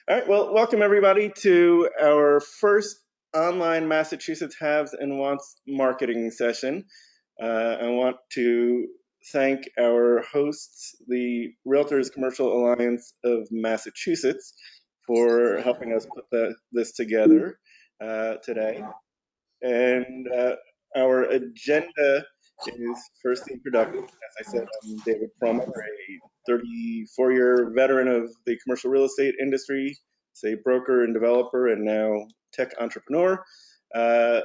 All right, well, welcome everybody to our first online Massachusetts Haves and Wants marketing session. I want to thank our hosts, the Realtors Commercial Alliance of Massachusetts, for helping us put this together today. And our agenda is first the introduction. As I said, I'm David Promer, a 34-year veteran of the commercial real estate industry, say broker and developer, and now tech entrepreneur. The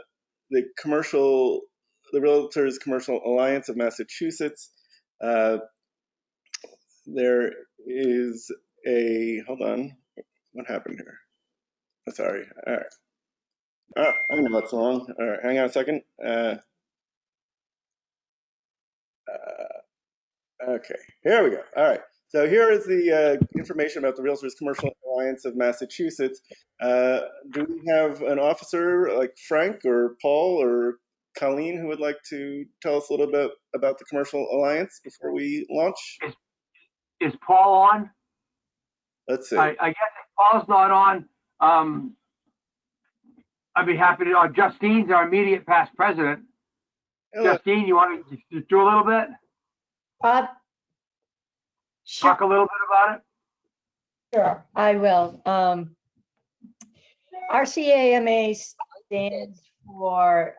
Realtors Commercial Alliance of Massachusetts. There is hold on, what happened here? Oh, sorry. All right. Oh, I know what's wrong. All right, hang on a second. Okay, here we go. All right. So here is the information about the Realtors Commercial Alliance of Massachusetts. Do we have an officer like Frank or Paul or Colleen who would like to tell us a little bit about the Commercial Alliance before we launch? Is Paul on? Let's see. I guess if Paul's not on, I'd be happy to. Justine's our immediate past president. Hello. Justine, you want to do a little bit? Sure. Talk a little bit about it? Sure, I will. RCAMA stands for,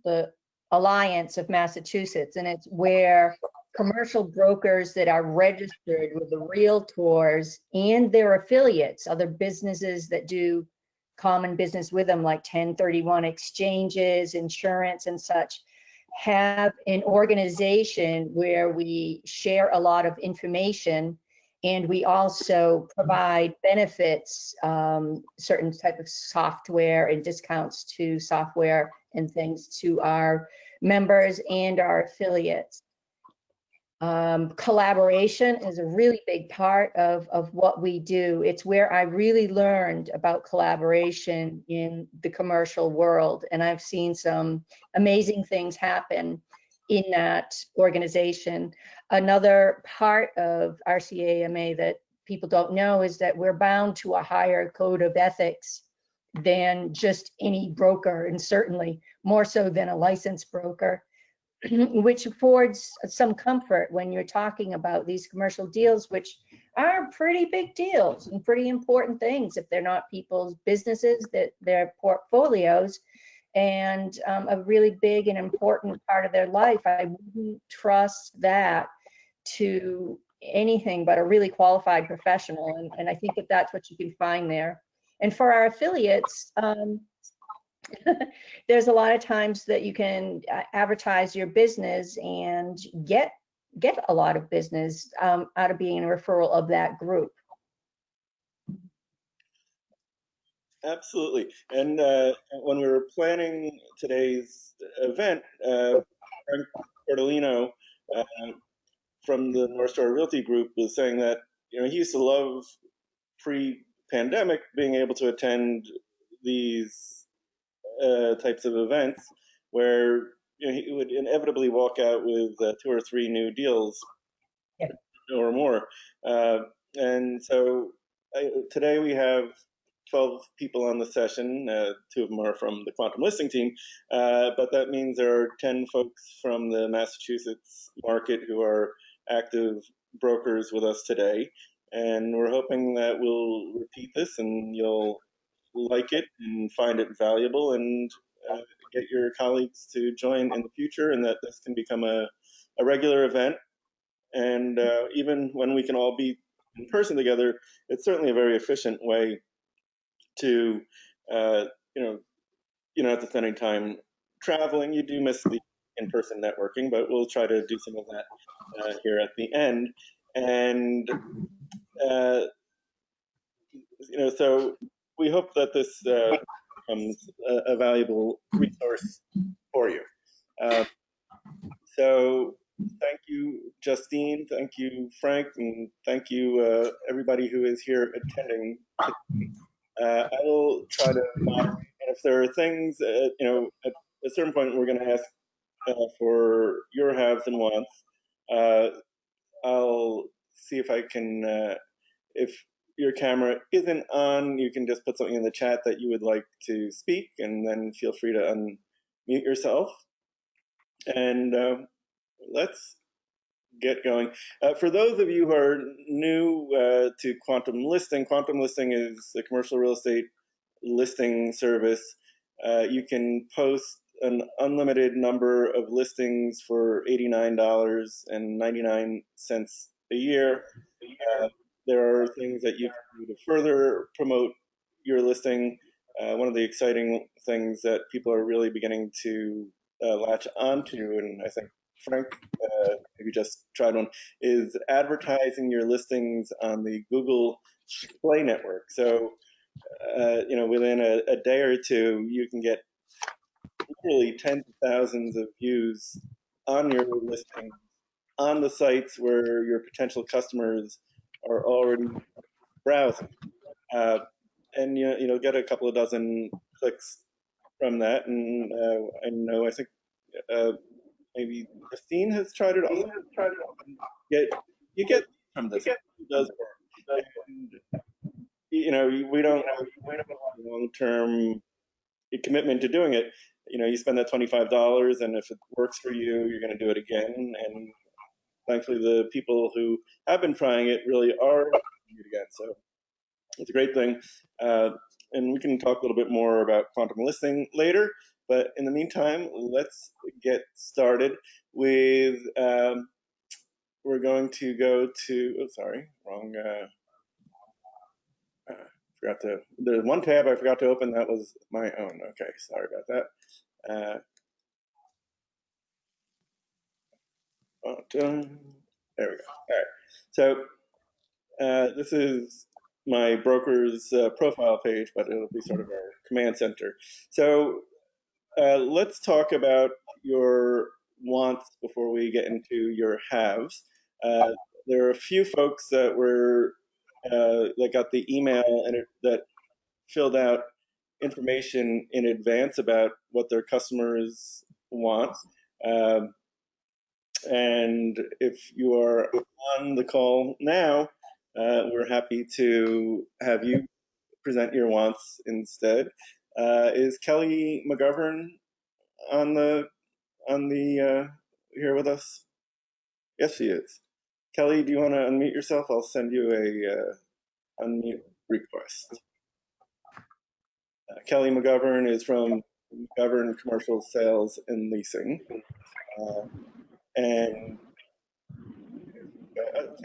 the Alliance of Massachusetts, and it's where commercial brokers that are registered with the Realtors and their affiliates, other businesses that do common business with them, like 1031 exchanges, insurance, and such, have an organization where we share a lot of information, and we also provide benefits, certain type of software and discounts to software and things to our members and our affiliates. Collaboration is a really big part of what we do. It's where I really learned about collaboration in the commercial world, and I've seen some amazing things happen in that organization. Another part of RCAMA that people don't know is that we're bound to a higher code of ethics than just any broker, and certainly more so than a licensed broker, which affords some comfort when you're talking about these commercial deals, which are pretty big deals and pretty important things if they're not people's businesses, that they're portfolios, and a really big and important part of their life. I wouldn't trust that to anything but a really qualified professional, and I think that that's what you can find there. And for our affiliates, there's a lot of times that you can advertise your business and get a lot of business out of being a referral of that group. Absolutely. And when we were planning today's event, Frank Cordolino from the North Star Realty Group was saying that he used to love pre-pandemic being able to attend these types of events where he would inevitably walk out with 2 or 3 new deals, yeah, or more. And so today we have 12 people on the session. 2 of them are from the QuantumListing team, but that means there are 10 folks from the Massachusetts market who are active brokers with us today. And we're hoping that we'll repeat this and you'll like it and find it valuable, and get your colleagues to join in the future, and that this can become a regular event. And even when we can all be in person together, it's certainly a very efficient way to, you don't have to spend any time traveling. You do miss the in-person networking, but we'll try to do some of that here at the end. And so we hope that this becomes a valuable resource for you. So thank you, Justine. Thank you, Frank, and thank you, everybody who is here attending. I will try to moderate, and if there are things, at a certain point, we're going to ask for your haves and wants. I'll see if I can, if your camera isn't on, you can just put something in the chat that you would like to speak, and then feel free to unmute yourself. And let's get going. For those of you who are new to Quantum Listing is a commercial real estate listing service. You can post an unlimited number of listings for $89.99 a year. There are things that you can do to further promote your listing. One of the exciting things that people are really beginning to latch onto, and I think Frank maybe just tried one, is advertising your listings on the Google Display Network. So, within a day or two, you can get literally tens of thousands of views on your listing on the sites where your potential customers are already browsing. And you'll get a couple of dozen clicks from that. And I think maybe Christine has tried it also. You get from this. It does work. And, we don't have long-term commitment to doing it. You spend that $25, and if it works for you, you're going to do it again. And thankfully, the people who have been trying it really are doing it again. So it's a great thing. And we can talk a little bit more about quantum listing later. But in the meantime, let's get started with, we're going to go to, oh, sorry, wrong. There's one tab I forgot to open. That was my own. Okay, sorry about that. There we go. All right. So this is my broker's profile page, but it'll be sort of our command center. So let's talk about your wants before we get into your haves. There are a few folks that that got the email and that filled out information in advance about what their customers want. And if you are on the call now, we're happy to have you present your wants instead. Is Kelly McGovern on the here with us? Yes, she is. Kelly, do you want to unmute yourself? I'll send you a unmute request. Kelly McGovern is from McGovern Commercial Sales and Leasing. And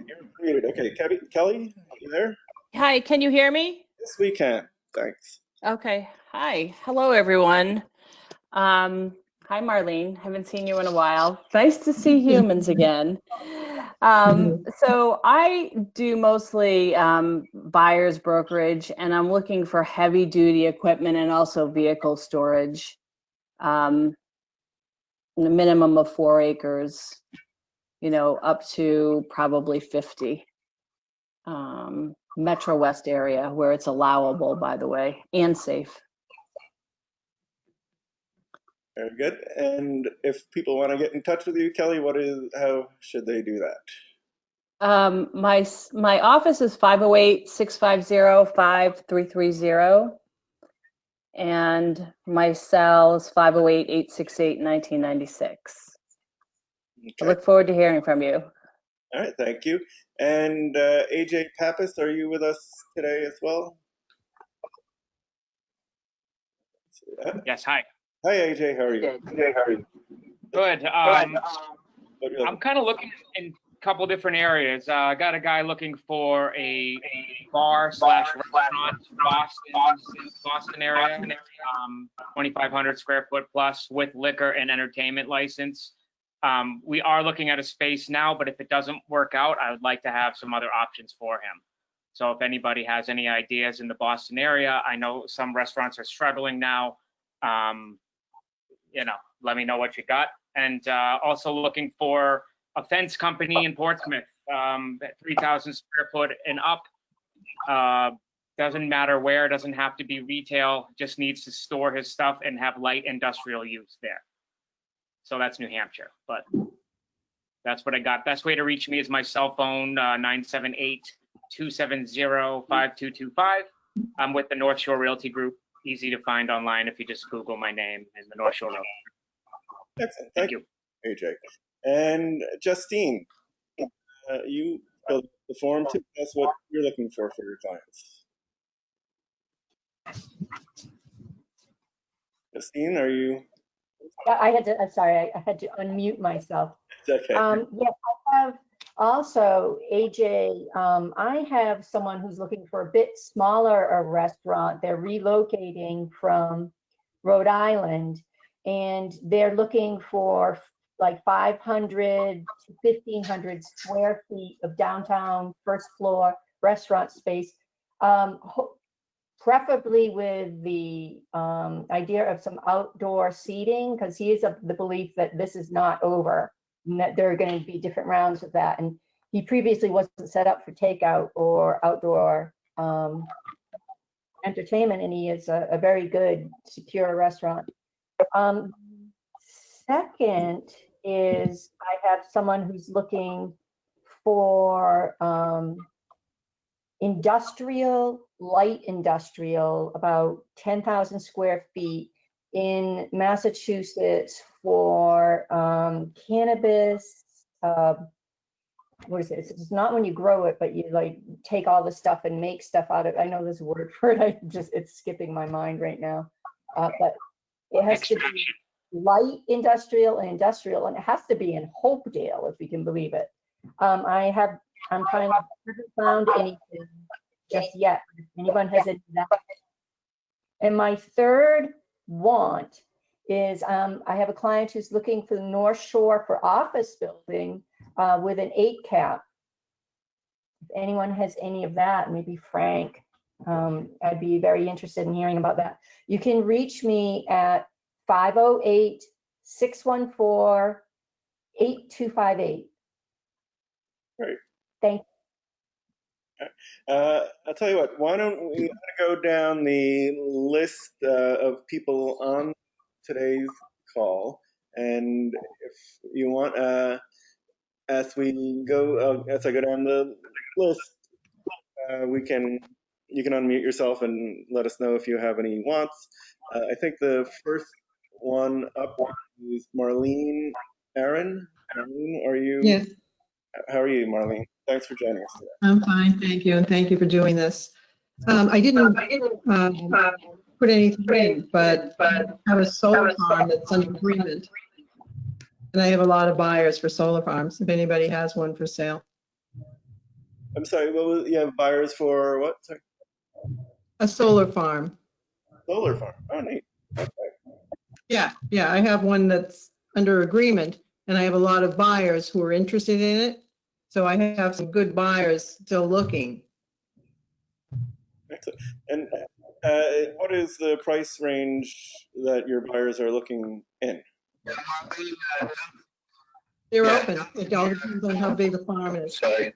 you're muted. Okay, Kelly, you there? Hi, can you hear me? Yes, we can. Thanks. Okay. Hi. Hello, everyone. Hi, Marlene. Haven't seen you in a while. Nice to see humans again. So I do mostly buyer's brokerage, and I'm looking for heavy duty equipment and also vehicle storage. A minimum of 4 acres, up to probably 50. Metro West area where it's allowable, by the way, and safe. Very good. And if people want to get in touch with you, Kelly, how should they do that? My office is 508-650-5330, and my cell is 508-868-1996. Okay. I look forward to hearing from you. All right, thank you. And AJ Pappas, are you with us today as well? Yes, hi. Hi, AJ, how are you? Good. I'm kind of looking in a couple different areas. I got a guy looking for a bar/restaurant, Boston area, 2,500 square foot plus with liquor and entertainment license. We are looking at a space now, but if it doesn't work out, I would like to have some other options for him. So if anybody has any ideas in the Boston area, I know some restaurants are struggling now. Let me know what you got. And also looking for a fence company in Portsmouth, 3,000 square foot and up. Doesn't matter where, doesn't have to be retail, just needs to store his stuff and have light industrial use there. So that's New Hampshire, but that's what I got. Best way to reach me is my cell phone, 270-5225. I'm with the North Shore Realty Group. Easy to find online if you just Google my name and the North Shore Realty. Excellent. Thank you. AJ. And Justine, you filled the form to tell us what you're looking for your clients. Justine, are you? I had to, I'm sorry, I had to unmute myself. It's okay. Yes, I have also, AJ, I have someone who's looking for a bit smaller a restaurant. They're relocating from Rhode Island, and they're looking for like 500 to 1,500 square feet of downtown first floor restaurant space, preferably with the idea of some outdoor seating, because he is of the belief that this is not over, and that there are going to be different rounds of that. And he previously wasn't set up for takeout or outdoor entertainment, and he is a very good, secure restaurant. Second is I have someone who's looking for industrial, light industrial, about 10,000 square feet in Massachusetts for cannabis. What is it? It's not when you grow it, but you like take all the stuff and make stuff out of it. I know there's a word for it. It's skipping my mind right now. But it has to be light industrial, and it has to be in Hopedale, if you can believe it. I'm kind of haven't found anything just yet. If anyone has any of that. And my third want is I have a client who's looking for the North Shore for office building with an 8 cap. If anyone has any of that, maybe Frank, I'd be very interested in hearing about that. You can reach me at 508-614-8258. Great. Thank you. I'll tell you what, why don't we go down the list of people on today's call, and if you want, as I go down the list, you can unmute yourself and let us know if you have any wants. I think the first one up is Marlene Aaron. Marlene, are you? Yes. How are you, Marlene? Thanks for joining us today. I'm fine, thank you, and thank you for doing this. I didn't put anything in, but I have a solar farm that's under agreement, and I have a lot of buyers for solar farms. If anybody has one for sale. I'm sorry. You have buyers for what? Sorry. A solar farm. Solar farm. Oh, neat. Okay. Yeah. I have one that's under agreement, and I have a lot of buyers who are interested in it. So I have some good buyers still looking. Excellent. And what is the price range that your buyers are looking in? They're open. It all depends on how big the farm is. Are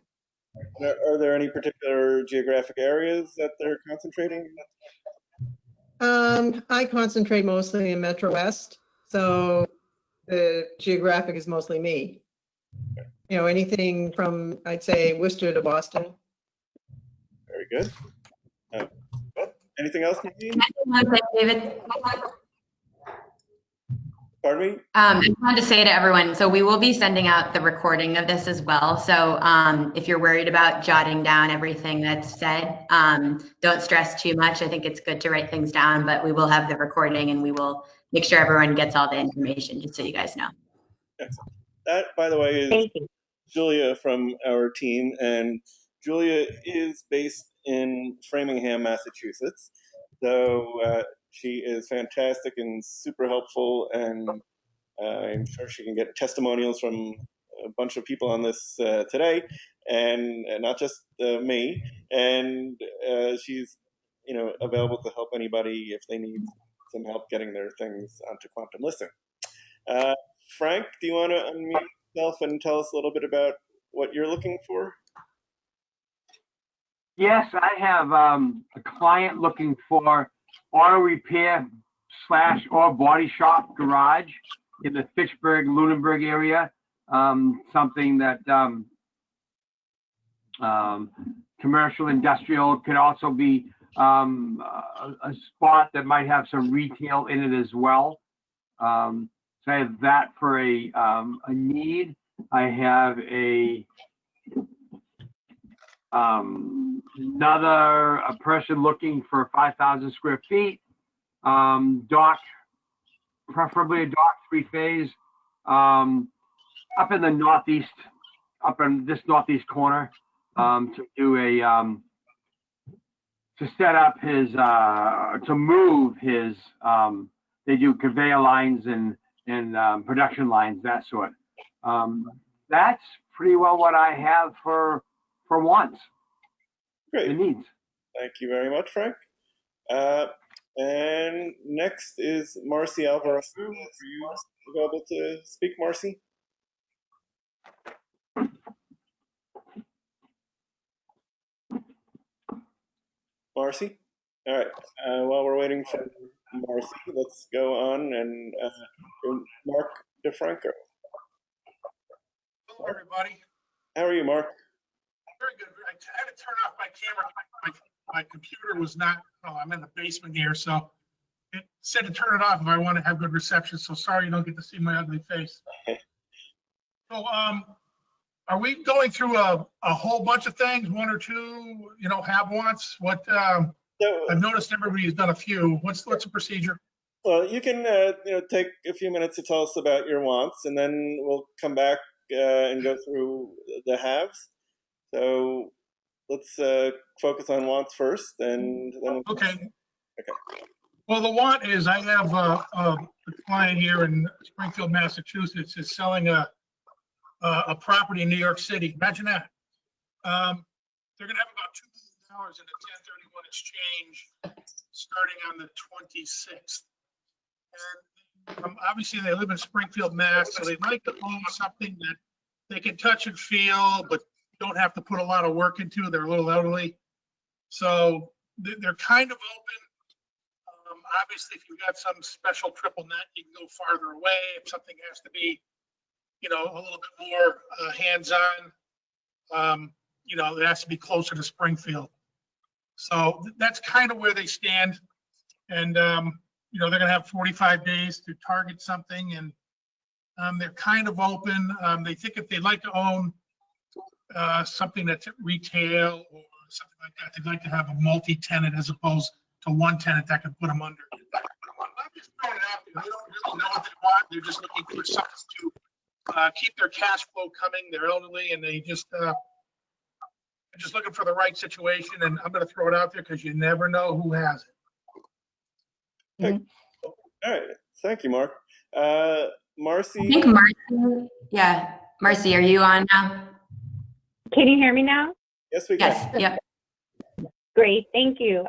there any particular geographic areas that they're concentrating in? I concentrate mostly in Metro West, so the geographic is mostly me. You know, anything from, I'd say, Worcester to Boston. Very good. Anything else, Nadine? David. Pardon me? I just wanted to say to everyone, so we will be sending out the recording of this as well. So if you're worried about jotting down everything that's said, don't stress too much. I think it's good to write things down, but we will have the recording and we will make sure everyone gets all the information, just so you guys know. Excellent. That, by the way, is Julia from our team, and Julia is based in Framingham, Massachusetts. So she is fantastic and super helpful, and I'm sure she can get testimonials from a bunch of people on this today, and not just me. And she's, available to help anybody if they need some help getting their things onto QuantumListing. Frank, do you want to unmute yourself and tell us a little bit about what you're looking for? Yes, I have a client looking for auto repair / or body shop garage in the Fitchburg, Lunenburg area. Something that commercial, industrial. It could also be a spot that might have some retail in it as well. So I have that for a need. I have a person looking for 5,000 square feet, dock, preferably a dock 3-phase, up in the northeast, up in this northeast corner, to do to set up his, to move his, they do conveyor lines and production lines, that sort. That's pretty well what I have for once. Great. The needs. Thank you very much, Frank. And next is Marcy Alvarado. Are you available to speak, Marcy? Marcy? All right. While we're waiting for Marcy, let's go on and Mark DeFranco. Hello, everybody. How are you, Mark? Very good. I had to turn off my camera. My computer was not, well, I'm in the basement here, so it said to turn it off if I want to have good reception. So sorry you don't get to see my ugly face. So, are we going through a whole bunch of things, one or two, have-wants? What, I've noticed everybody's done a few. What's the procedure? Well, you can, take a few minutes to tell us about your wants, and then we'll come back and go through the haves. So let's focus on wants first, and then. Okay. Well, the want is I have a client here in Springfield, Massachusetts, is selling a property in New York City. Imagine that. They're going to have about $2 million in a 1031 exchange starting on the 26th. And obviously, they live in Springfield, Mass, so they'd like to own something that they can touch and feel, but don't have to put a lot of work into. They're a little elderly. So they're kind of open. Obviously, if you've got some special triple net, you can go farther away. If something has to be, a little bit more hands-on, it has to be closer to Springfield. So that's kind of where they stand. And, they're going to have 45 days to target something. And they're kind of open. They think if they'd like to own something that's retail or something like that, they'd like to have a multi-tenant as opposed to one tenant that could put them under. I'm just throwing it out there. They don't really know what they want. They're just looking for something to keep their cash flow coming. They're elderly, and they just they're just looking for the right situation. And I'm going to throw it out there because you never know who has it. Mm-hmm. All right. Thank you, Mark. Marcy. I think Marcy. Yeah, Marcy, are you on now? Can you hear me now? Yes, we can. Yes. Yep. Great, thank you.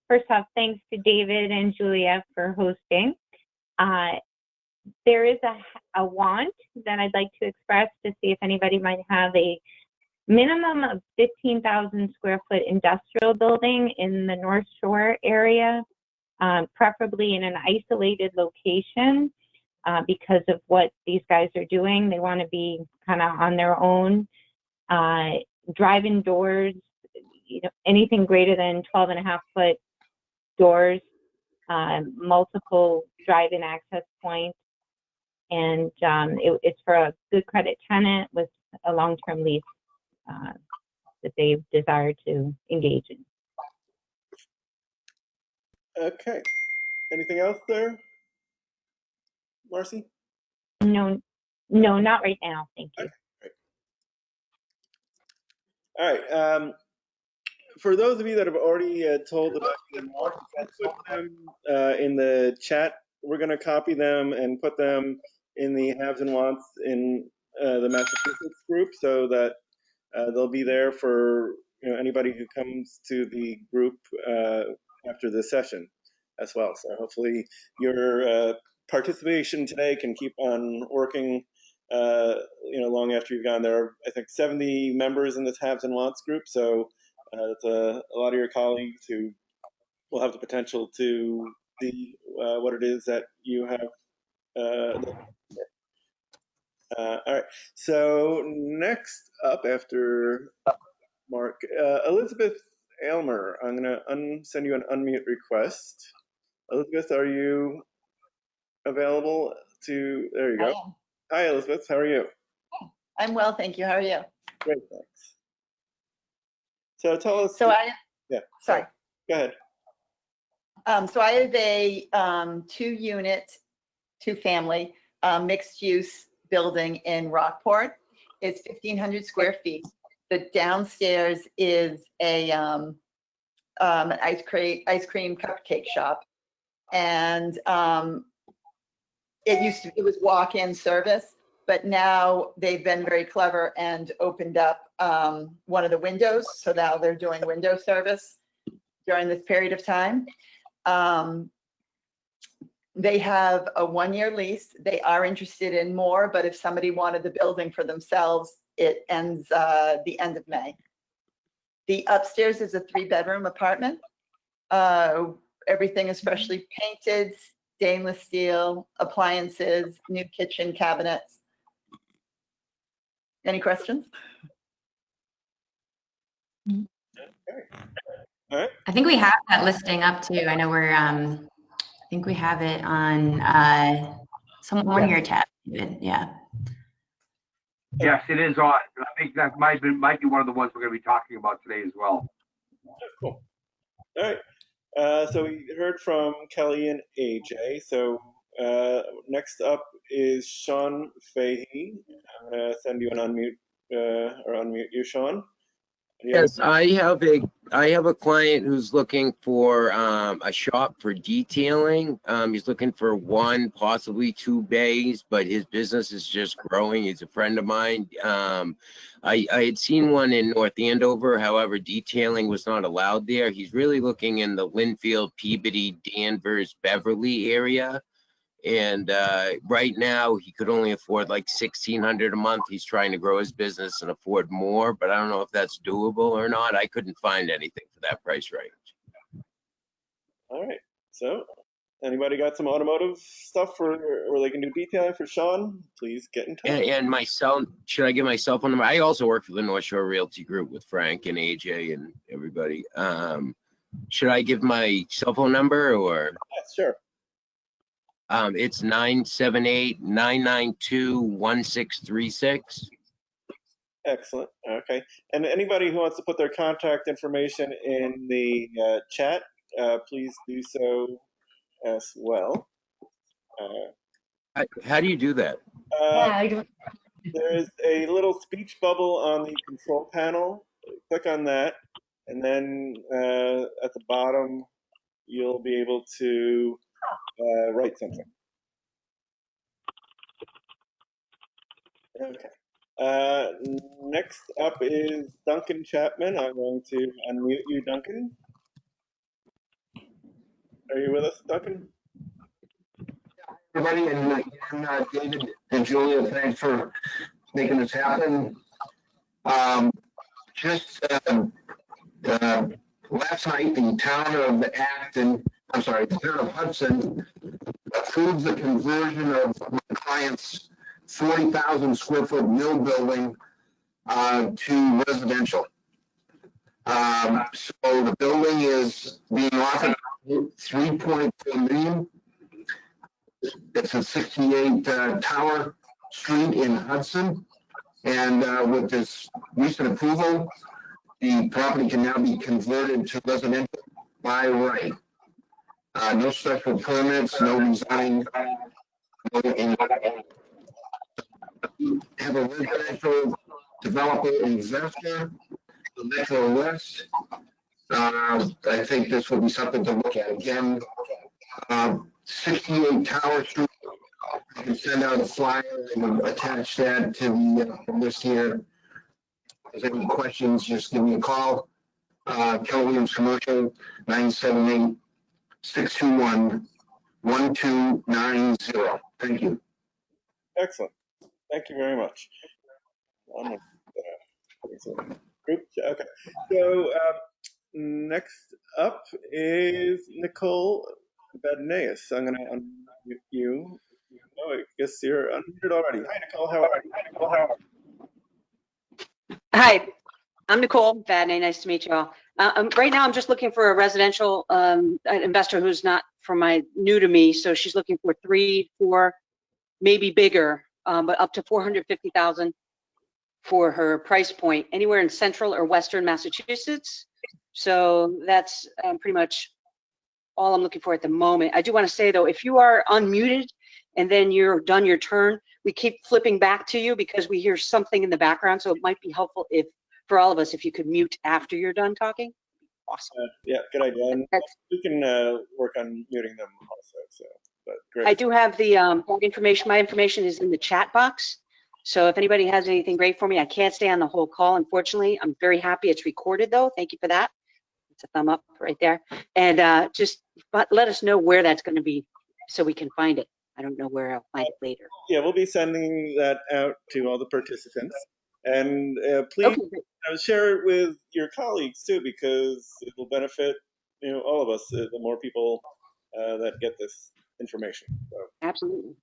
First off, thanks to David and Julia for hosting. There is a want that I'd like to express to see if anybody might have a minimum of 15,000 square foot industrial building in the North Shore area, preferably in an isolated location because of what these guys are doing. They want to be kind of on their own, drive-in doors, anything greater than 12.5-foot doors, multiple drive-in access points, and it's for a good credit tenant with a long-term lease that they desire to engage in. Okay. Anything else there, Marcy? No, not right now. Thank you. Okay, great. All right. For those of you that have already told about them, put them in the chat. We're going to copy them and put them in the haves and wants in the Massachusetts group, so that they'll be there for anybody who comes to the group after this session as well. So hopefully your participation today can keep on working long after you've gone. There are, I think, 70 members in this haves and wants group, so it's a lot of your colleagues who will have the potential to see what it is that you have. All right. So next up, after Mark. Elizabeth Aylmer, I'm going to send you an unmute request. Elizabeth, are you available to, there you I go. am. Hi, Elizabeth, how are you? I'm well, thank you. How are you? Great, thanks. So tell us. So Yeah. sorry. Go ahead. So I have a 2-unit, 2-family mixed-use building in Rockport. It's 1,500 square feet. The downstairs is a an ice cream cupcake shop, and it was walk-in service, but now they've been very clever and opened up one of the windows, so now they're doing window service during this period of time. They have a 1-year lease. They are interested in more, but if somebody wanted the building for themselves, it ends the end of May. The upstairs is a 3-bedroom apartment. Everything is freshly painted, stainless steel, appliances, new kitchen cabinets. Any questions? All right. I think we have that listing up too. I know we're, I think we have it on one of your tabs. Yeah. Yes, it is on. I think that might be one of the ones we're going to be talking about today as well. Cool. All right. So we heard from Kelly and AJ. So next up is Sean Fahey. I'm going to send you an unmute or unmute you, Sean. Yes, I have a client who's looking for a shop for detailing. He's looking for 1, possibly 2 bays, but his business is just growing. He's a friend of mine. I had seen one in North Andover. However, detailing was not allowed there. He's really looking in the Linfield, Peabody, Danvers, Beverly area. And right now he could only afford like $1,600 a month. He's trying to grow his business and afford more, but I don't know if that's doable or not. I couldn't find anything for that price range. All right. So anybody got some automotive stuff where they can do detailing for Sean? Please get in touch. And my cell, should I give my cell phone number? I also work for the North Shore Realty Group with Frank and AJ and everybody. Should I give my cell phone number or? Yeah, sure. It's 978-992-1636. Excellent. Okay. And anybody who wants to put their contact information in the chat, please do so as well. How do you do that? There is a little speech bubble on the control panel. Click on that, and then at the bottom, you'll be able to write something. Okay. Next up is Duncan Chapman. I'm going to unmute you, Duncan. Are you with us, Duncan? Everybody, and David and Julia, thanks for making this happen. Last night, the town of the town of Hudson approved the conversion of my client's 40,000 square foot mill building to residential. So the building is being offered 3.4 million. It's a 68 Tower Street in Hudson. And with this recent approval, the property can now be converted to residential by right. No special permits, no rezoning. Have a residential developer investor, the Metro West. I think this will be something to look at. Again, 68 Tower Street. I can send out a flyer and attach that to the list here. If there's any questions, just give me a call. Keller Williams Commercial, 978-621-1290. Thank you. Excellent. Thank you very much. Okay. So next up is Nicole Badneus. I'm going to unmute you. Oh, I guess you're unmuted already. Hi, Nicole. How are you? Hi. I'm Nicole Vadney. Nice to meet you all. Right now, I'm just looking for a residential an investor who's not new to me. So she's looking for 3, 4, maybe bigger, but up to 450,000 for her price point, anywhere in central or western Massachusetts. So that's pretty much all I'm looking for at the moment. I do want to say though, if you are unmuted and then you're done your turn, we keep flipping back to you because we hear something in the background. So it might be helpful if, for all of us, if you could mute after you're done talking. Awesome. Yeah, good idea. And we can work on muting them also. So, but great. I do have the information. My information is in the chat box. So if anybody has anything great for me, I can't stay on the whole call, unfortunately. I'm very happy it's recorded though. Thank you for that. It's a thumb up right there. And just let us know where that's going to be so we can find it. I don't know where I'll find it later. Yeah, we'll be sending that out to all the participants. And please share it with your colleagues too, because it will benefit all of us, the more people that get this information. So. Absolutely.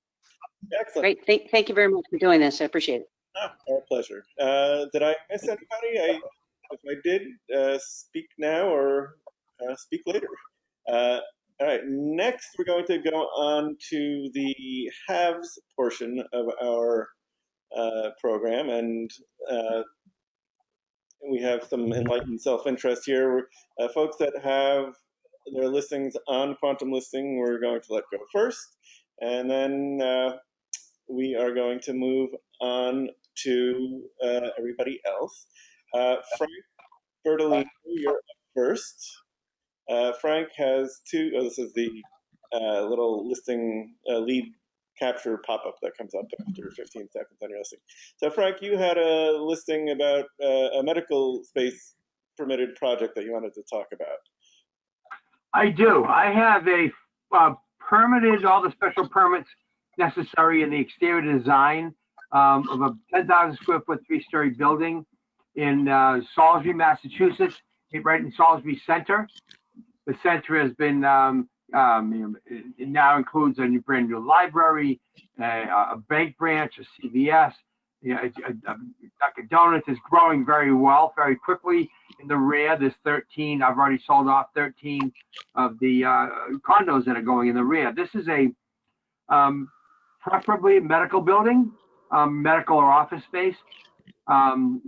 Excellent. Great. Thank you very much for doing this. I appreciate it. Oh, our pleasure. Did I miss anybody? If I did, speak now or speak later. All right, next we're going to go on to the haves portion of our program, and we have some enlightened self-interest here. Folks that have their listings on QuantumListing, we're going to let go first, and then we are going to move on to everybody else. Frank Bertolini, you're up first. Frank has two. Oh, this is the little listing lead capture pop-up that comes up after 15 seconds on your listing. So Frank, you had a listing about a medical space permitted project that you wanted to talk about. I do. I have a permitted, all the special permits necessary in the exterior design of a 10,000 square foot 3-story building in Salisbury, Massachusetts, right in Salisbury Center. The center has been, it now includes a brand new library, a bank branch, a CVS, Dunkin' Donuts is growing very well, very quickly. In the rear, there's 13, I've already sold off 13 of the condos that are going in the rear. This is a preferably a medical building, medical or office space.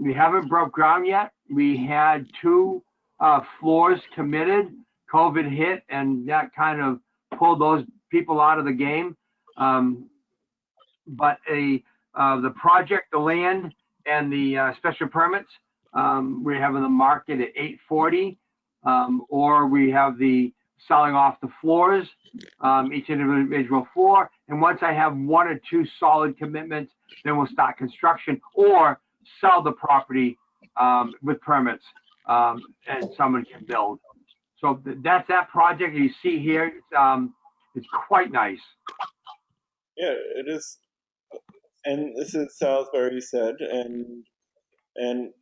We haven't broke ground yet. We had 2 floors committed. COVID hit, and that kind of pulled those people out of the game. But the project, the land, and the special permits, we have in the market at $840, or we have the selling off the floors, each individual floor. And once I have 1 or 2 solid commitments, then we'll start construction or sell the property with permits, and someone can build. So that's that project you see here. It's quite nice. Yeah, it is. And this is Salisbury, you said, and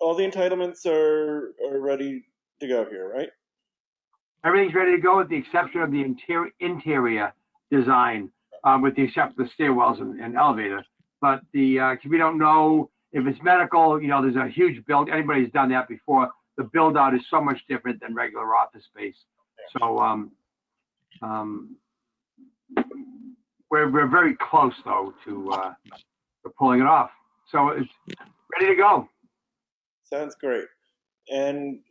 all the entitlements are ready to go here, right? Everything's ready to go with the exception of the interior design, with the exception of the stairwells and elevator. But the we don't know if it's medical. There's a huge build. Anybody who's done that before, the build out is so much different than regular office space. So we're very close though to pulling it off. So it's ready to go. Sounds great. And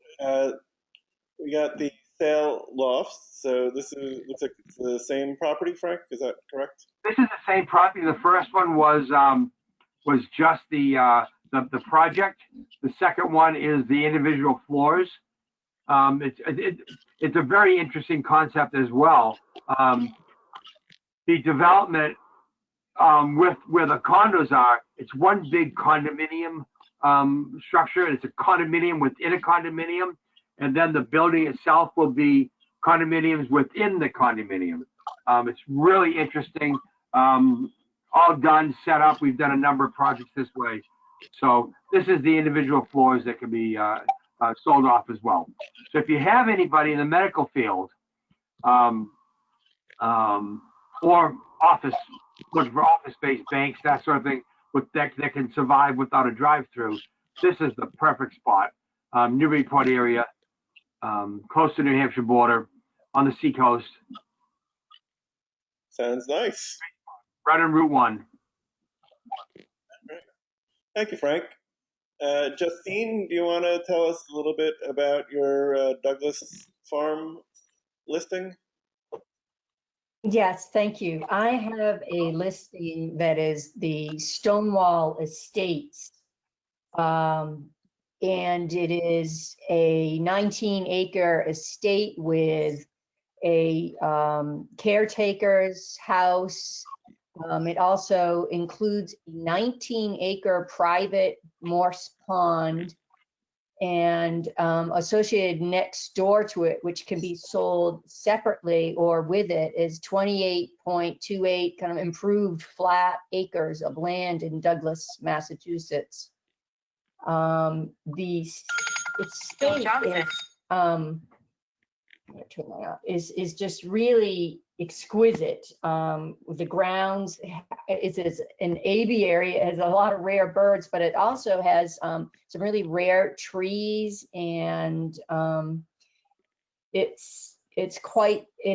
we got the sale lofts. So this looks like it's the same property, Frank. Is that correct? This is the same property. The first one was just the project. The second one is the individual floors. It's a very interesting concept as well. The development with where the condos are, it's one big condominium structure. It's a condominium within a condominium, and then the building itself will be condominiums within the condominium. It's really interesting. All done, set up. We've done a number of projects this way. So this is the individual floors that can be sold off as well. So if you have anybody in the medical field or office, looking for office space, banks, that sort of thing, that can survive without a drive-through, this is the perfect spot. Newburyport area, close to New Hampshire border, on the seacoast. Sounds nice. Right on Route 1. Thank you, Frank. Justine, do you want to tell us a little bit about your Douglas farm listing? Yes, thank you. I have a listing that is the Stonewall Estates. And it is a 19-acre estate with a caretaker's house. It also includes a 19-acre private morse pond and associated next door to it, which can be sold separately or with it, is 28.28 kind of improved flat acres of land in Douglas, Massachusetts. The estate is just really exquisite. The grounds is an aviary. It has a lot of rare birds, but it also has some really rare trees, and it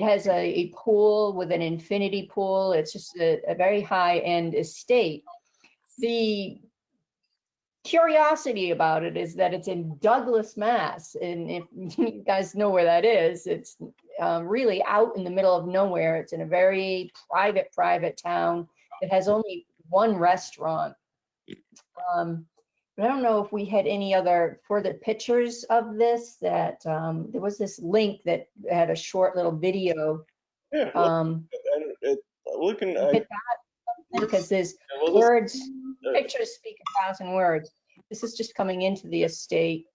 has a pool with an infinity pool. It's just a very high-end estate. The curiosity about it is that it's in Douglas, Mass. And if you guys know where that is, it's really out in the middle of nowhere. It's in a very private town that has only one restaurant. But I don't know if we had any other further pictures of this. That there was this link that had a short little video. Yeah, because there's words, pictures speak 1,000 words. This is just coming into the estate.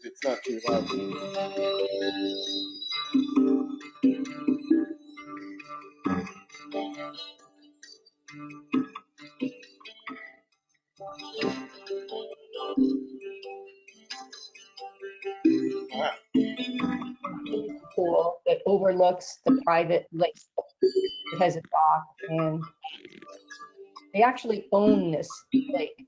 It's not too loud. Pool that overlooks the private lake. It has a dock, and they actually own this lake.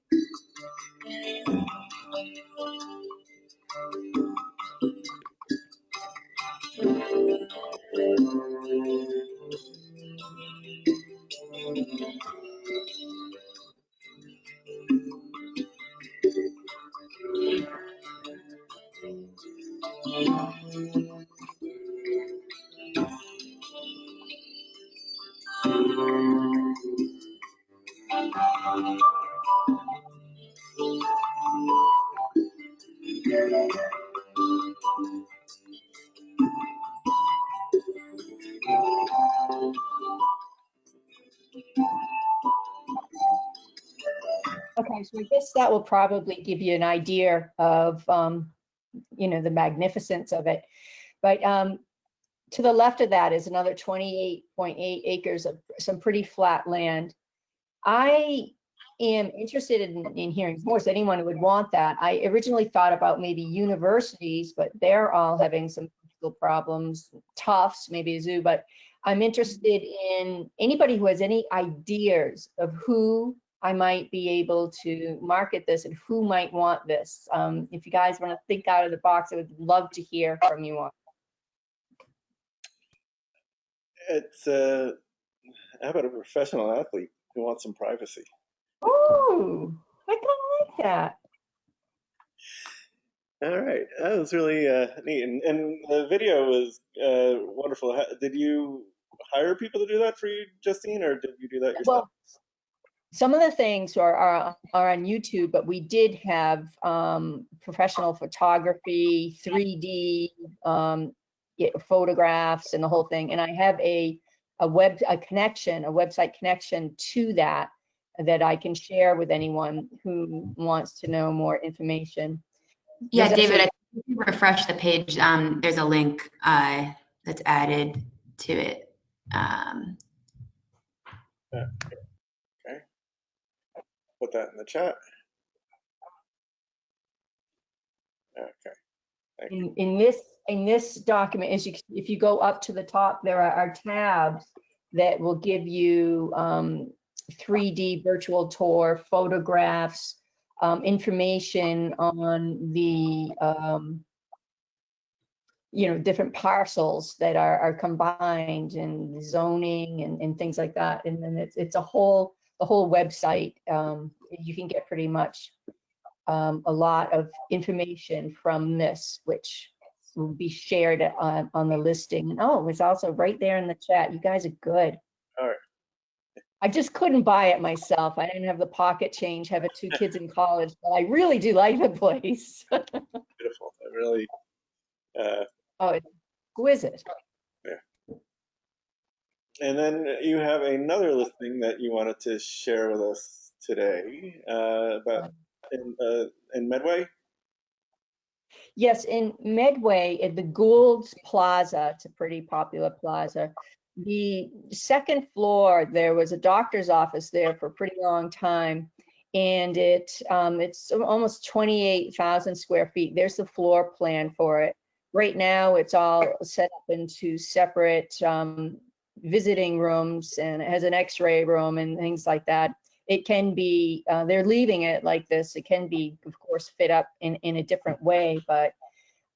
Okay, so I guess that will probably give you an idea of, the magnificence of it. But to the left of that is another 28.8 acres of some pretty flat land. I am interested in hearing more. So anyone who would want that. I originally thought about maybe universities, but they're all having some physical problems. Tufts, maybe a zoo, but I'm interested in anybody who has any ideas of who I might be able to market this and who might want this. If you guys want to think out of the box, I would love to hear from you all. It's how about a professional athlete who wants some privacy? Oh, I kind of like that. All right, that was really neat, and the video was wonderful. Did you hire people to do that for you, Justine, or did you do that yourself? Well, some of the things are on YouTube, but we did have professional photography, 3D photographs, and the whole thing. And I have a website connection to that I can share with anyone who wants to know more information. Yeah, David, if you refresh the page, there's a link that's added to it. Okay, put that in the chat. Okay. In this document, if you go up to the top, there are tabs, that will give you 3D virtual tour, photographs, information on the different parcels that are combined, and zoning and things like that. And then it's the whole website. You can get pretty much a lot of information from this, which will be shared on the listing. Oh, it's also right there in the chat. You guys are good. All right. I just couldn't buy it myself. I didn't have the pocket change, have 2 kids in college, but I really do like the place. Beautiful. I really. Oh, it's exquisite. Yeah. And then you have another listing that you wanted to share with us today about in Medway. Yes, in Medway, at the Gould's Plaza, it's a pretty popular plaza. The second floor, there was a doctor's office there for a pretty long time, and it's almost 28,000 square feet. There's the floor plan for it. Right now, it's all set up into separate visiting rooms, and it has an X-ray room and things like that. It can be, they're leaving it like this. It can be, of course, fit up in a different way, but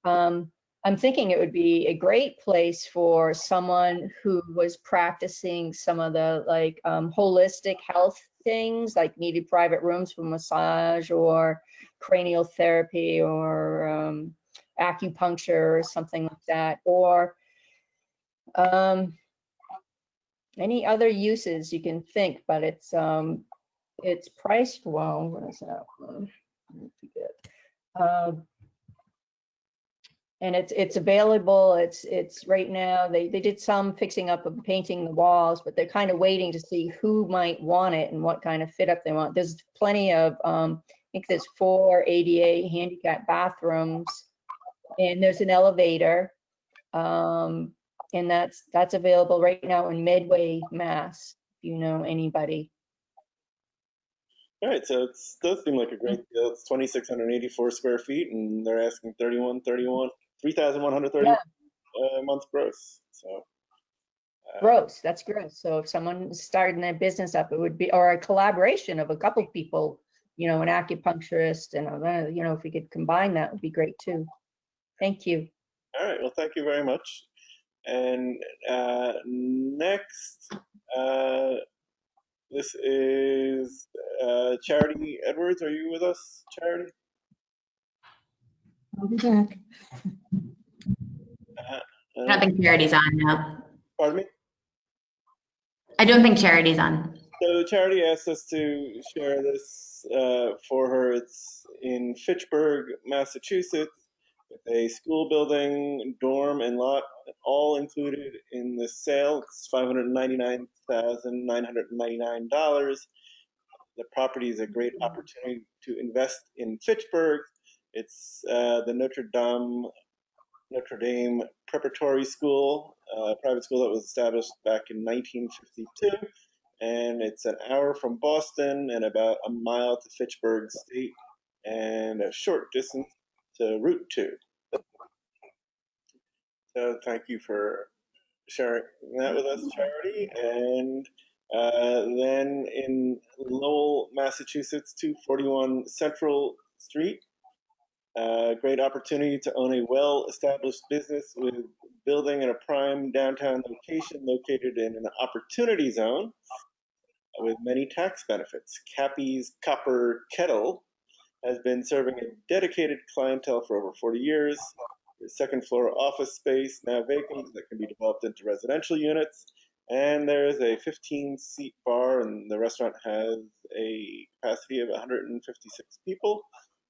I'm thinking it would be a great place for someone who was practicing some of the holistic health things, like needed private rooms for massage or cranial therapy or acupuncture or something like that, or any other uses you can think, but it's priced well. What is that one? I forget. And it's available. It's right now. They did some fixing up of painting the walls, but they're kind of waiting to see who might want it and what kind of fit up they want. There's plenty of I think there's 4 ADA handicap bathrooms, and there's an elevator, and that's available right now in Medway, Mass. If you know anybody. All right, so it does seem like a great deal. It's 2,684 square feet, and they're asking 3,130 a month gross. So gross, that's gross. So if someone started their business up, it would be, or a collaboration of a couple people, an acupuncturist, and if we could combine that, would be great too. Thank you. All right, well, thank you very much. And next, this is Charity Edwards. Are you with us, Charity? I'll be back. I don't think Charity's on now. Pardon me? I don't think Charity's on. So Charity asked us to share this for her. It's in Fitchburg, Massachusetts. A school building, dorm, and lot, all included in the sale. It's $599,999. The property is a great opportunity to invest in Fitchburg. It's the Notre Dame Preparatory School, a private school that was established back in 1952. And it's an hour from Boston and about a mile to Fitchburg State and a short distance to Route 2. So thank you for sharing that with us, Charity. And then in Lowell, Massachusetts, 241 Central Street. Great opportunity to own a well-established business with building in a prime downtown location located in an opportunity zone with many tax benefits. Cappy's Copper Kettle has been serving a dedicated clientele for over 40 years. There's second floor office space now vacant that can be developed into residential units. And there's a 15-seat bar, and the restaurant has a capacity of 156 people.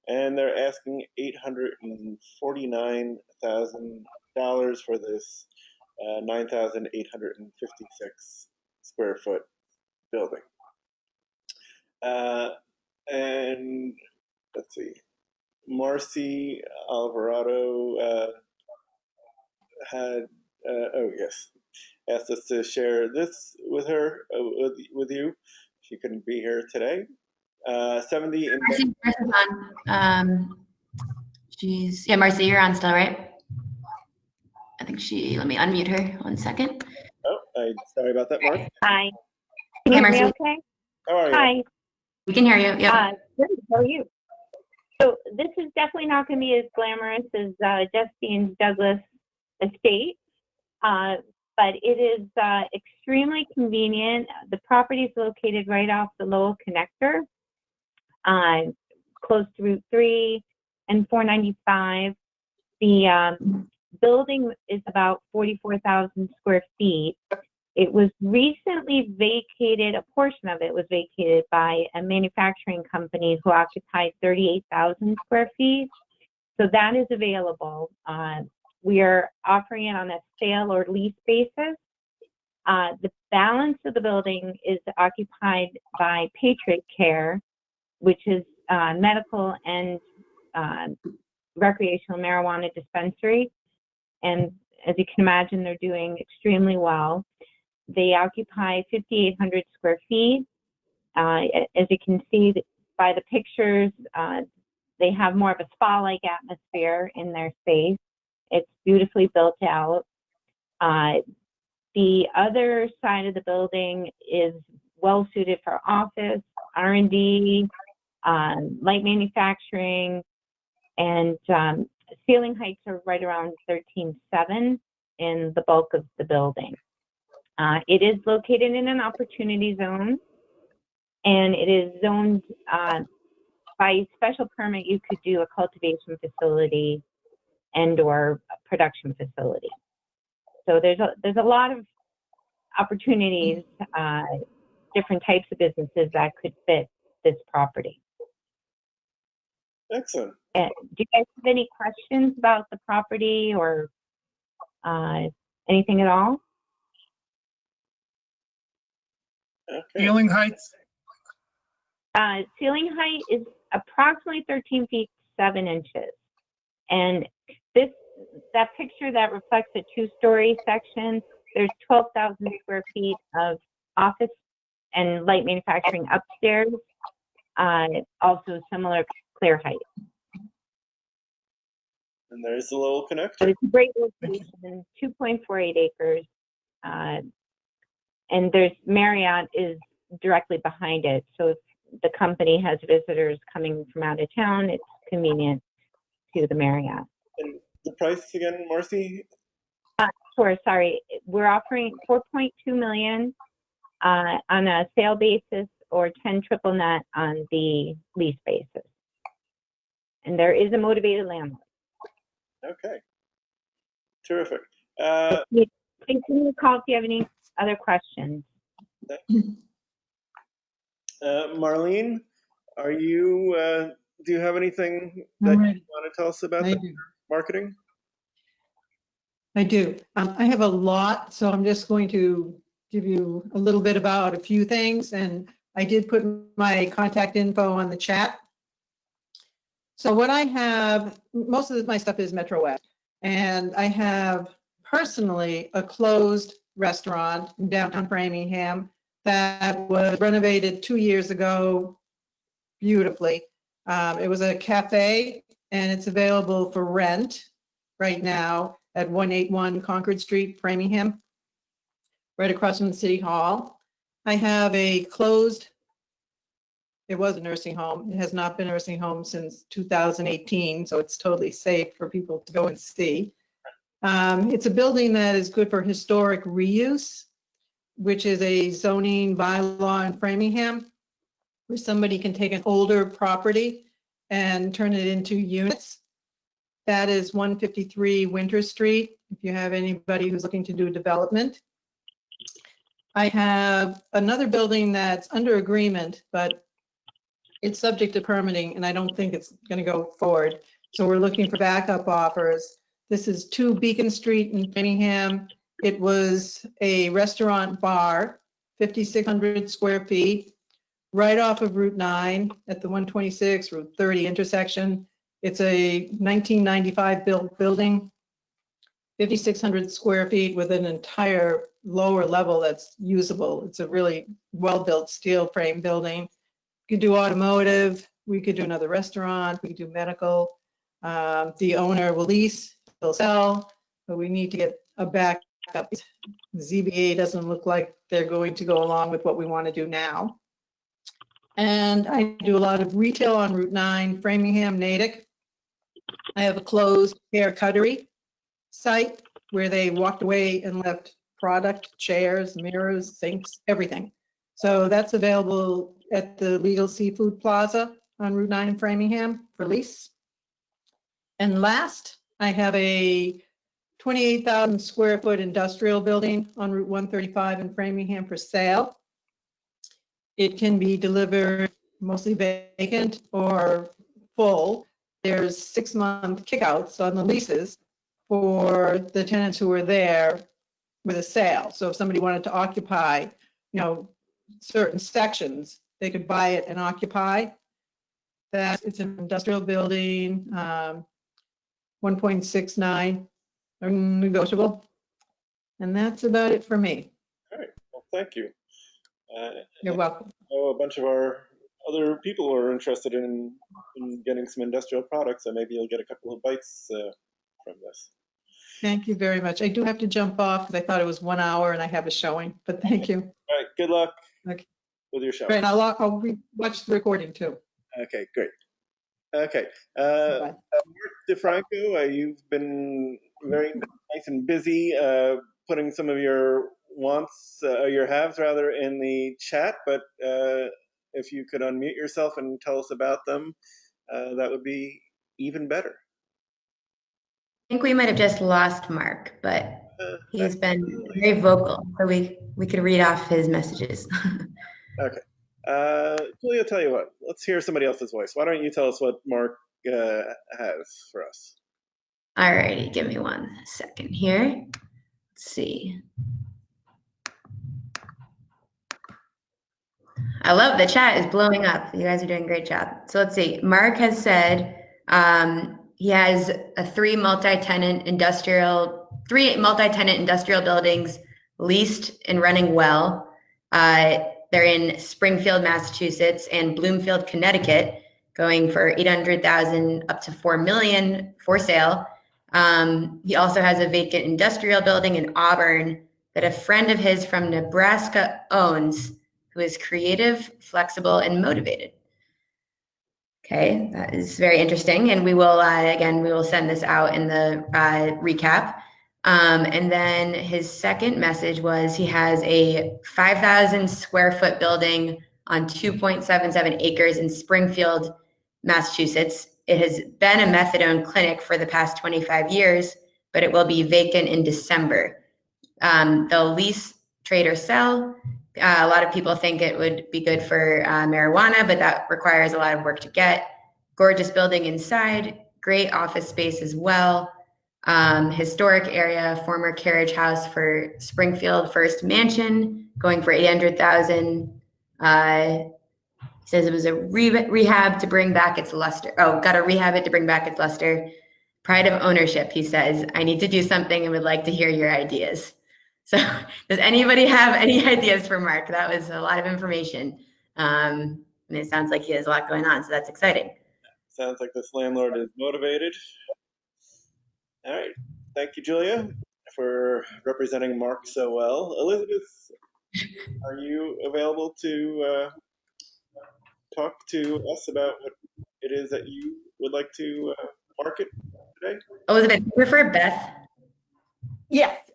And they're asking $849,000 for this 9,856 square foot building. And let's see, Marcy Alvarado asked us to share this with her, with you. She couldn't be here today. 70 in Marcy's on. Marcy, you're on still, right? I think let me unmute her 1 second. Oh, Sorry about that, Mark. Hi. Can you hear me okay? How are you? Hi. We can hear you. Yeah. Good. How are you? So this is definitely not going to be as glamorous as Justine's Douglas estate, but it is extremely convenient. The property is located right off the Lowell connector, close to Route 3 and 495. The building is about 44,000 square feet. It was recently vacated, a portion of it was vacated by a manufacturing company who occupied 38,000 square feet. So that is available. We are offering it on a sale or lease basis. The balance of the building is occupied by Patriot Care, which is medical and recreational marijuana dispensary. And as you can imagine, they're doing extremely well. They occupy 5,800 square feet. As you can see by the pictures, they have more of a spa-like atmosphere in their space. It's beautifully built out. The other side of the building is well suited for office, R&D, light manufacturing, and ceiling heights are right around 13.7 in the bulk of the building. It is located in an opportunity zone, and it is zoned by special permit. You could do a cultivation facility and or a production facility. So there's a lot of opportunities, different types of businesses that could fit this property. Excellent. Do you guys have any questions about the property or anything at all? Okay. Ceiling heights? Ceiling height is approximately 13 feet 7 inches. And that picture that reflects a 2-story section, there's 12,000 square feet of office and light manufacturing upstairs, also similar clear height. And there's the little connector. But it's a great location, 2.48 acres. And there's Marriott is directly behind it. So if the company has visitors coming from out of town, it's convenient to the Marriott. And the price again, Marcy? Sure, sorry. We're offering $4.2 million on a sale basis or 10 triple net on the lease basis. And there is a motivated landlord. Okay. Terrific. Please give me a call if you have any other questions. Marlene, are you, do you have anything that you want to tell us about the marketing? I do. I have a lot, so I'm just going to give you a little bit about a few things, and I did put my contact info on the chat. So what I have, most of my stuff is Metro West, and I have personally a closed restaurant in downtown Framingham that was renovated 2 years ago beautifully. It was a cafe, and it's available for rent right now at 181 Concord Street, Framingham, right across from the City Hall. I have a closed, it was a nursing home. It has not been a nursing home since 2018, so it's totally safe for people to go and see. It's a building that is good for historic reuse, which is a zoning bylaw in Framingham, where somebody can take an older property and turn it into units. That is 153 Winter Street, if you have anybody who's looking to do development. I have another building that's under agreement, but it's subject to permitting, and I don't think it's going to go forward. So we're looking for backup offers. This is 2 Beacon Street in Framingham. It was a restaurant bar, 5,600 square feet, right off of Route 9 at the 126, Route 30 intersection. It's a 1995 built building, 5,600 square feet with an entire lower level that's usable. It's a really well-built steel frame building. We could do automotive. We could do another restaurant. We could do medical. The owner will lease, he'll sell, but we need to get a backup backup. ZBA doesn't look like they're going to go along with what we want to do now. And I do a lot of retail on Route 9, Framingham, Natick. I have a closed hair cuttery site where they walked away and left product, chairs, mirrors, sinks, everything. So that's available at the Legal Seafood Plaza on Route 9 in Framingham for lease. And last, I have a 28,000 square foot industrial building on Route 135 in Framingham for sale. It can be delivered mostly vacant or full. There's 6-month kickouts on the leases for the tenants who are there with a sale. So if somebody wanted to occupy, certain sections, they could buy it and occupy. It's an industrial building, 1.69 negotiable. And that's about it for me. All right. Well, thank you. You're welcome. I know a bunch of our other people are interested in getting some industrial products, so maybe you'll get a couple of bites from this. Thank you very much. I do have to jump off because I thought it was 1 hour and I have a showing, but thank you. All right. Good luck Okay. with your show. Great. I'll watch the recording too. Okay, great. Okay. Mark DeFranco, you've been very nice and busy putting some of your wants, your haves rather, in the chat, but if you could unmute yourself and tell us about them, that would be even better. I think we might have just lost Mark, but he's been very vocal, so we could read off his messages. Okay. Julia, tell you what, let's hear somebody else's voice. Why don't you tell us what Mark has for us? All righty, give me 1 second here. Let's see. I love the chat is blowing up. You guys are doing a great job. So let's see. Mark has said he has three multi-tenant industrial buildings leased and running well. They're in Springfield, Massachusetts, and Bloomfield, Connecticut, going for $800,000 up to $4 million for sale. He also has a vacant industrial building in Auburn that a friend of his from Nebraska owns, who is creative, flexible, and motivated. Okay, that is very interesting. And we will, again, we will send this out in the recap. And then his second message was he has a 5,000 square foot building on 2.77 acres in Springfield, Massachusetts. It has been a methadone clinic for the past 25 years, but it will be vacant in December. They'll lease, trade, or sell. A lot of people think it would be good for marijuana, but that requires a lot of work to get. Gorgeous building inside, great office space as well. Historic area, former carriage house for Springfield First Mansion, going for $800,000. He says it was a rehab to bring back its luster. Oh, got to rehab it to bring back its luster. Pride of ownership, he says. I need to do something and would like to hear your ideas. So does anybody have any ideas for Mark? That was a lot of information. And it sounds like he has a lot going on, so that's exciting. Sounds like this landlord is motivated. All right. Thank you, Julia, for representing Mark so well. Elizabeth, are you available to talk to us about what it is that you would like to market today? Elizabeth, you prefer Beth? Yes,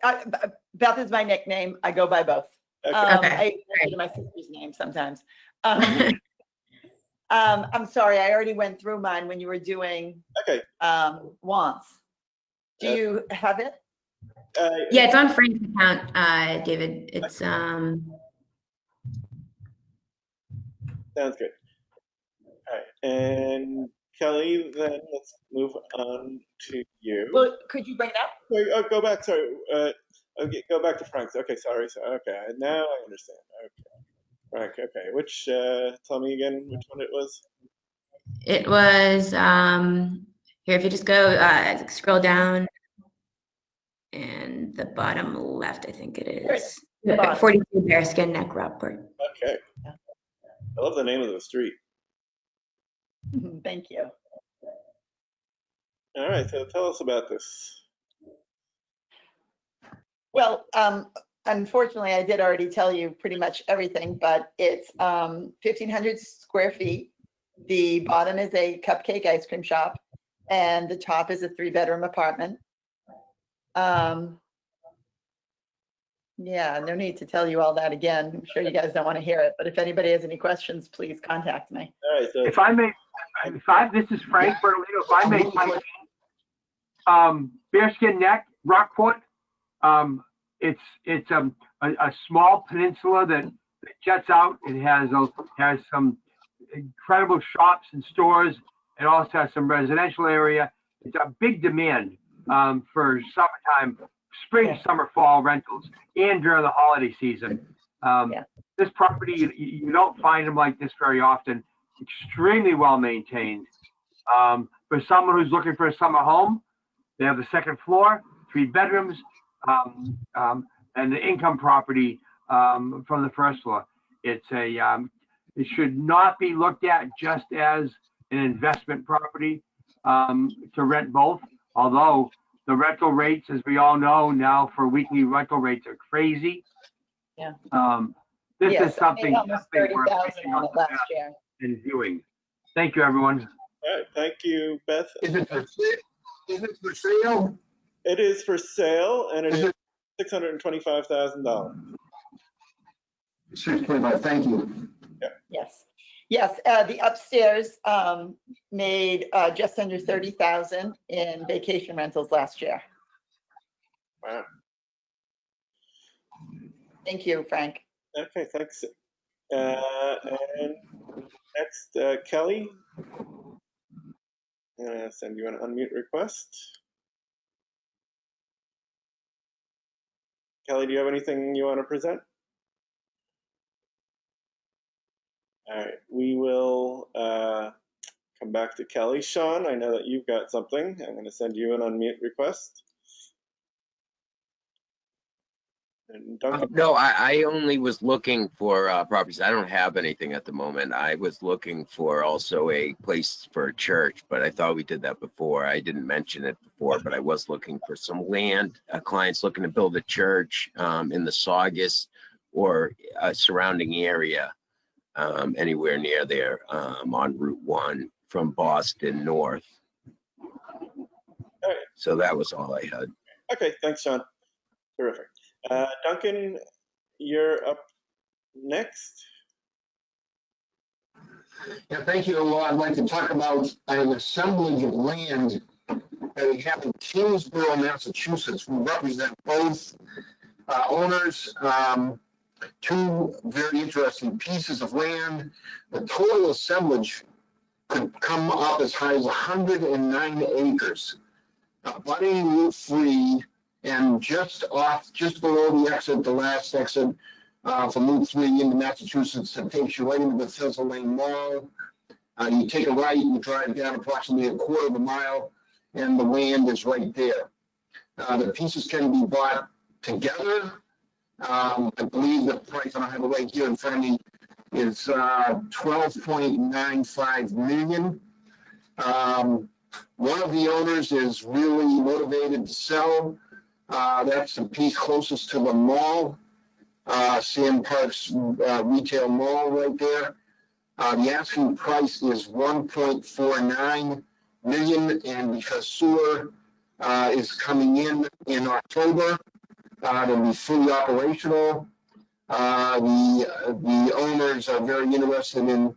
Beth is my nickname. I go by both. Okay. I use my sister's name sometimes. I'm sorry, I already went through mine when you were doing wants. Do you have it? Yeah, it's on Frank's account, David. It's Sounds good. All right, and Kelly, then let's move on to you. Well, could you bring it up? Wait, go back. Sorry. Okay, go back to Frank's. Okay, sorry. Okay, now I understand. Okay, Frank. Okay, which? Tell me again which one it was. It was here. If you just go scroll down, and the bottom left, I think it is 42 Bearskin Neck, Rockport. Okay. I love the name of the street. Thank you. All right, so tell us about this. Well, unfortunately, I did already tell you pretty much everything, but it's 1,500 square feet. The bottom is a cupcake ice cream shop, and the top is a 3-bedroom apartment. Yeah, no need to tell you all that again. I'm sure you guys don't want to hear it, but if anybody has any questions, please contact me. All right, so If I may, this is Frank Bertolino. If I may, Bearskin Neck, Rockport. It's a small peninsula that jets out. It has some incredible shops and stores. It also has some residential area. It's a big demand for summertime, spring, summer, fall rentals, and during the holiday season. This property, you don't find them like this very often. Extremely well maintained. For someone who's looking for a summer home, they have the second floor, 3 bedrooms, and the income property from the first floor. It's it should not be looked at just as an investment property to rent both, although the rental rates, as we all know now, for weekly rental rates are crazy. Yeah. This Yes, is something almost 30,000 on it last year. and viewing. Thank you, everyone. all right, thank you, Beth. Is it for sale? It is for sale, and it is $625,000. 625, thank you. Yes. Yes, the upstairs made just under 30,000 in vacation rentals last year. Wow. Thank you, Frank. Okay, thanks. And next, Kelly. I'm gonna send you an unmute request. Kelly, do you have anything you want to present? All right, we will come back to Kelly. Sean, I know that you've got something. I'm going to send you an unmute request. And Duncan. No, I only was looking for properties. I don't have anything at the moment. I was looking for also a place for a church, but I thought we did that before. I didn't mention it before, but I was looking for some land. A client's looking to build a church in the Saugus or surrounding area, anywhere near there on Route 1 from Boston north. Right. So that was all I had. Okay, thanks, Sean. Terrific. Duncan, you're up next. Yeah, thank you. I'd like to talk about an assemblage of land that we have in Kingsborough, Massachusetts. We represent both owners, 2 very interesting pieces of land. The total assemblage could come up as high as 109 acres. Abutting Route 3 and just below the exit, the last exit from Route 3 into Massachusetts, that takes you right into the Thistle Lane Mall. You take a right, you drive down approximately a quarter of a mile, and the land is right there. The pieces can be bought together. I believe the price, I don't have it right here in front of me, is $12.95 million. One of the owners is really motivated to sell. That's the piece closest to the mall, Sam Park's retail mall right there. The asking price is $1.49 million, and because sewer is coming in October, to be fully operational, the owners are very interested in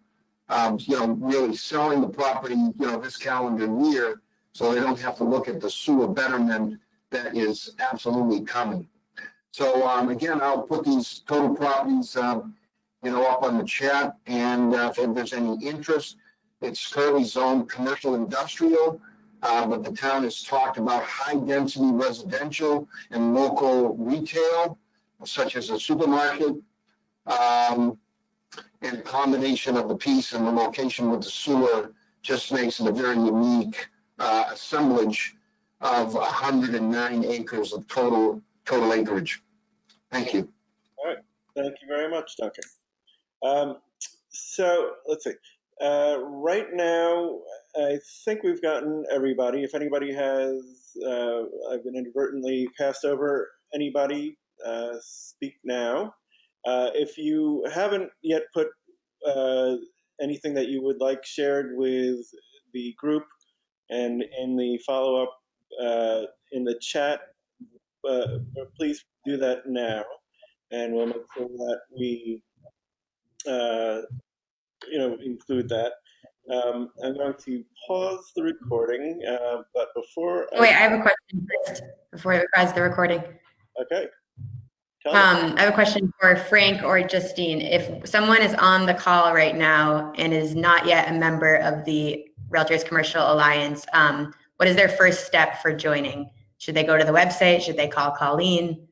really selling the property, this calendar year, so they don't have to look at the sewer betterment that is absolutely coming. So again, I'll put these total properties, up on the chat, and if there's any interest, it's currently zoned commercial industrial, but the town has talked about high density residential and local retail, such as a supermarket, and a combination of the piece and the location with the sewer just makes it a very unique assemblage of 109 acres of total acreage. Thank you. All right. Thank you very much, Duncan. So let's see. Right now, I think we've gotten everybody. If anybody has, I've been inadvertently passed over anybody, speak now. If you haven't yet put anything that you would like shared with the group and in the follow-up in the chat, please do that now, and we'll make sure that we include that. I'm going to pause the recording, but before Wait, I have a question first before we pause the recording. Okay. I have a question for Frank or Justine. If someone is on the call right now and is not yet a member of the Realtors Commercial Alliance, what is their first step for joining? Should they go to the website? Should they call Colleen?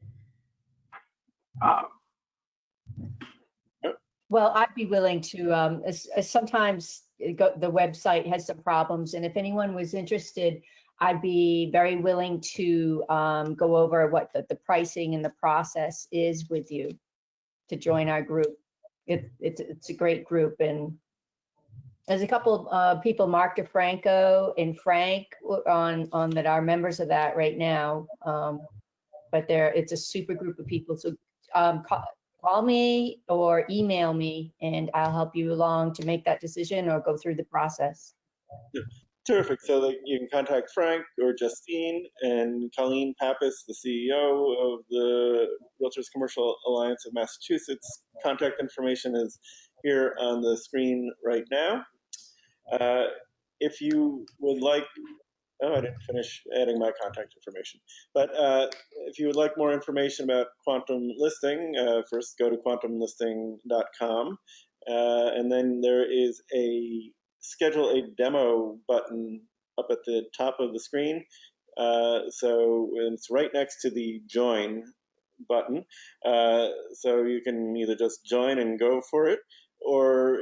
Well, I'd be willing to, sometimes the website has some problems, and if anyone was interested, I'd be very willing to go over what the pricing and the process is with you to join our group. It's a great group, and there's a couple of people, Mark DeFranco and Frank, on that are members of that right now. But it's a super group of people. So call me or email me, and I'll help you along to make that decision or go through the process. Terrific. So you can contact Frank or Justine, and Colleen Pappas, the CEO of the Realtors Commercial Alliance of Massachusetts. Contact information is here on the screen right now. If you would like, I didn't finish adding my contact information, but if you would like more information about QuantumListing, first go to QuantumListing.com, and then there is a schedule a demo button up at the top of the screen. So it's right next to the join button. So you can either just join and go for it, or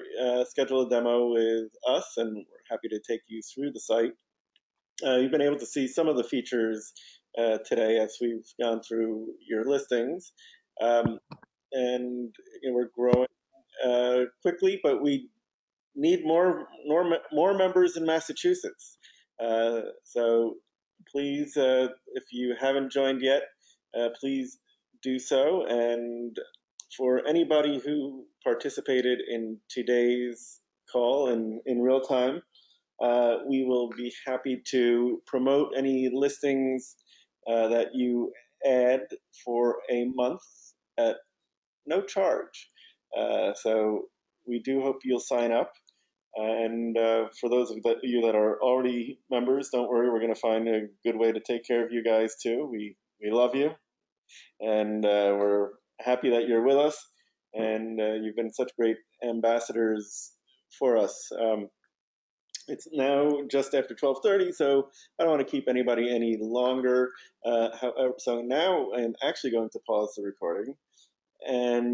schedule a demo with us, and we're happy to take you through the site. You've been able to see some of the features today as we've gone through your listings. And we're growing quickly, but we need more members in Massachusetts. So please, if you haven't joined yet, please do so. And for anybody who participated in today's call in real time, we will be happy to promote any listings that you add for a month at no charge. So we do hope you'll sign up. And for those of you that are already members, don't worry, we're going to find a good way to take care of you guys too. We love you, and we're happy that you're with us, and you've been such great ambassadors for us. It's now just after 12:30, so I don't want to keep anybody any longer. So now I'm actually going to pause the recording, and